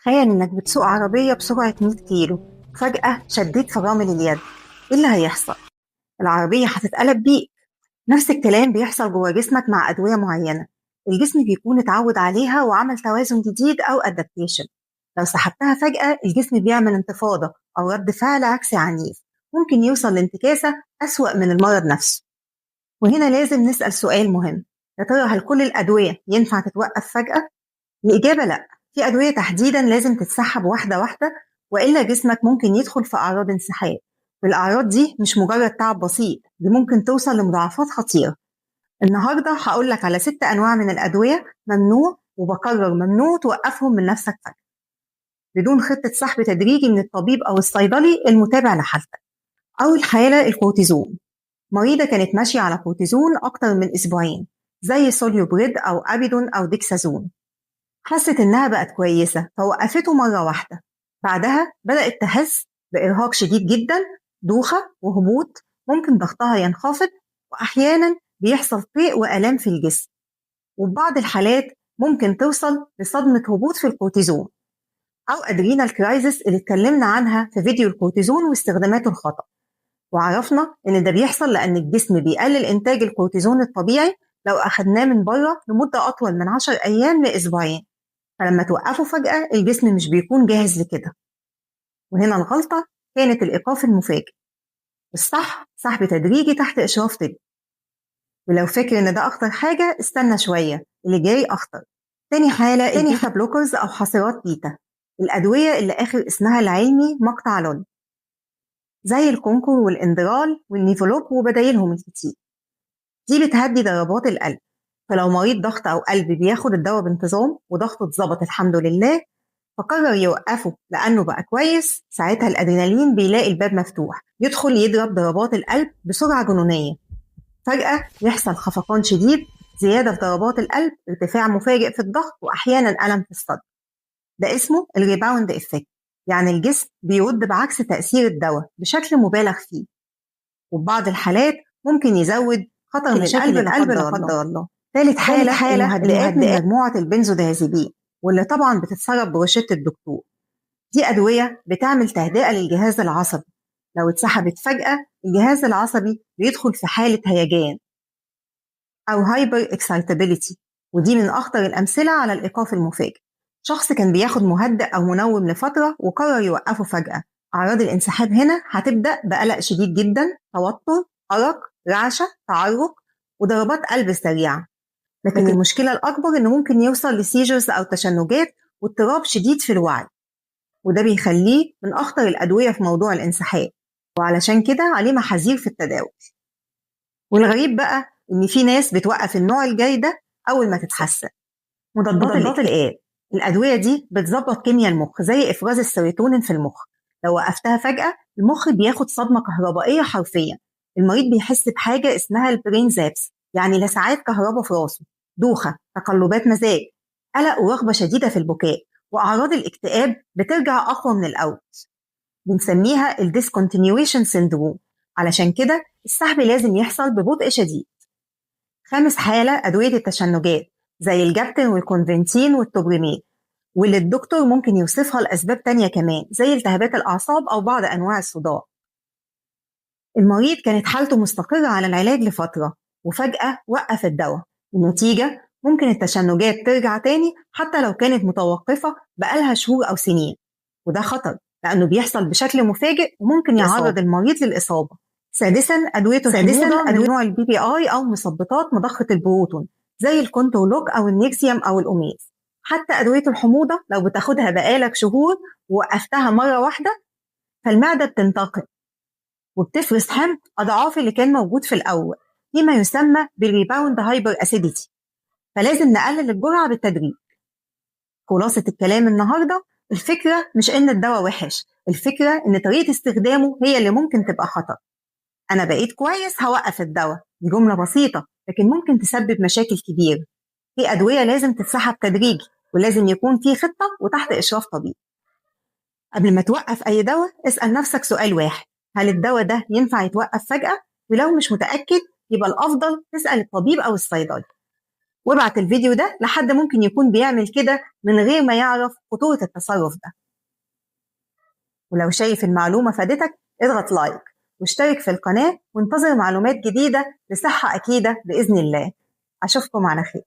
تخيل إنك بتسوق عربية بسرعة 100 كيلو، فجأة شديت فرامل اليد. إيه اللي هيحصل؟ العربية هتتقلب بيك. نفس الكلام بيحصل جوه جسمك مع أدوية معينة. الجسم بيكون اتعود عليها وعمل توازن جديد أو أدابتيشن. لو سحبتها فجأة الجسم بيعمل انتفاضة أو رد فعل عكسي عنيف، ممكن يوصل لانتكاسة أسوأ من المرض نفسه. وهنا لازم نسأل سؤال مهم: يا ترى هل كل الأدوية ينفع تتوقف فجأة؟ الإجابة لأ. في أدوية تحديدا لازم تتسحب واحدة واحدة، وإلا جسمك ممكن يدخل في أعراض انسحاب. والأعراض دي مش مجرد تعب بسيط، دي ممكن توصل لمضاعفات خطيرة. النهاردة هقولك على 6 أنواع من الأدوية ممنوع، وبكرر ممنوع توقفهم من نفسك فجأة بدون خطة سحب تدريجي من الطبيب أو الصيدلي المتابع لحالتك. أول حالة الكورتيزون. مريضة كانت ماشية على كورتيزون أكتر من أسبوعين، زي سوليوبريد أو أبيدون أو ديكسازون. حست إنها بقت كويسة فوقفته مرة واحدة. بعدها بدأت تحس بإرهاق شديد جدا، دوخة وهبوط، ممكن ضغطها ينخفض، وأحيانا بيحصل قيء وآلام في الجسم. وبعض الحالات ممكن توصل لصدمة هبوط في الكورتيزون أو أدرينال كرايزس اللي اتكلمنا عنها في فيديو الكورتيزون واستخداماته الخطأ. وعرفنا إن ده بيحصل لأن الجسم بيقلل إنتاج الكورتيزون الطبيعي لو أخدناه من بره لمدة أطول من 10 أيام لأسبوعين. فلما توقفه فجأة الجسم مش بيكون جاهز لكده. وهنا الغلطة كانت الإيقاف المفاجئ. الصح سحب تدريجي تحت إشراف طبي. ولو فاكر إن ده أخطر حاجة، استنى شوية، اللي جاي أخطر. تاني حالة البيتا بلوكرز أو حصيرات بيتا، الأدوية اللي آخر اسمها العلمي مقطع لون، زي الكونكور والاندرال والنيفولوب وبدايلهم الكتير. دي بتهدي ضربات القلب. فلو مريض ضغط أو قلب بياخد الدواء بانتظام وضغطه اتظبط الحمد لله، فقرر يوقفه لأنه بقى كويس، ساعتها الأدرينالين بيلاقي الباب مفتوح، يدخل يضرب ضربات القلب بسرعة جنونية. فجأة يحصل خفقان شديد، زيادة في ضربات القلب، ارتفاع مفاجئ في الضغط، وأحيانا ألم في الصدر. ده اسمه الريباوند إفكت، يعني الجسم بيرد بعكس تأثير الدواء بشكل مبالغ فيه. وبعض الحالات ممكن يزود خطر مشاكل القلب لا قدر الله. ثالث حالة المهدئات من مجموعة البنزودازيبين، واللي طبعا بتتصرف بروشتة الدكتور. دي أدوية بتعمل تهدئة للجهاز العصبي. لو اتسحبت فجأة الجهاز العصبي بيدخل في حالة هيجان أو هايبر اكسايتابيليتي، ودي من أخطر الأمثلة على الإيقاف المفاجئ. شخص كان بياخد مهدئ أو منوم لفترة وقرر يوقفه فجأة. أعراض الانسحاب هنا هتبدأ بقلق شديد جدا، توتر، أرق، رعشة، تعرق، وضربات قلب سريعة. لكن المشكلة الأكبر إنه ممكن يوصل لسيجرز أو تشنجات واضطراب شديد في الوعي، وده بيخليه من أخطر الأدوية في موضوع الانسحاب، وعلشان كده عليه محاذير في التداول. والغريب بقى إن في ناس بتوقف النوع الجاي ده أول ما تتحسن. مضادات الاكتئاب. الأدوية دي بتظبط كيمياء المخ زي إفراز السيروتونين في المخ. لو وقفتها فجأة المخ بياخد صدمة كهربائية حرفيا. المريض بيحس بحاجة اسمها البرين زابس، يعني لسعات كهرباء في راسه، دوخة، تقلبات مزاج، قلق ورغبة شديدة في البكاء. وأعراض الاكتئاب بترجع أقوى من الأول. بنسميها الديسكونتينيويشن سيندروم. علشان كده السحب لازم يحصل ببطء شديد. خامس حالة أدوية التشنجات، زي الجابتين والكونفنتين والتوبريميد، واللي الدكتور ممكن يوصفها لأسباب تانية كمان زي التهابات الأعصاب أو بعض أنواع الصداع. المريض كانت حالته مستقرة على العلاج لفترة وفجأة وقف الدواء. النتيجة ممكن التشنجات ترجع تاني حتى لو كانت متوقفة بقالها شهور أو سنين. وده خطر لأنه بيحصل بشكل مفاجئ وممكن يعرض المريض للإصابة. سادساً أدوية الحموضة من نوع البي بي آي أو مثبطات مضخة البروتون، زي الكونترولوك أو النيكسيوم أو الأوميز. حتى أدوية الحموضة لو بتاخدها بقالك شهور ووقفتها مرة واحدة، فالمعدة بتنتقل وبتفرز حمض أضعاف اللي كان موجود في الأول، فيما يسمى بالريباوند هايبر أسيديتي. فلازم نقلل الجرعة بالتدريج. خلاصة الكلام النهاردة، الفكرة مش إن الدواء وحش، الفكرة إن طريقة استخدامه هي اللي ممكن تبقى خطر. أنا بقيت كويس هوقف الدواء، دي جملة بسيطة لكن ممكن تسبب مشاكل كبيرة. في أدوية لازم تتسحب تدريجي، ولازم يكون في خطة وتحت إشراف طبيب. قبل ما توقف أي دواء اسأل نفسك سؤال واحد: هل الدواء ده ينفع يتوقف فجأة؟ ولو مش متأكد يبقى الأفضل تسأل الطبيب أو الصيدلي. وابعت الفيديو ده لحد ممكن يكون بيعمل كده من غير ما يعرف خطورة التصرف ده. ولو شايف المعلومة فادتك اضغط لايك واشترك في القناة وانتظر معلومات جديدة لصحة أكيدة بإذن الله. أشوفكم على خير.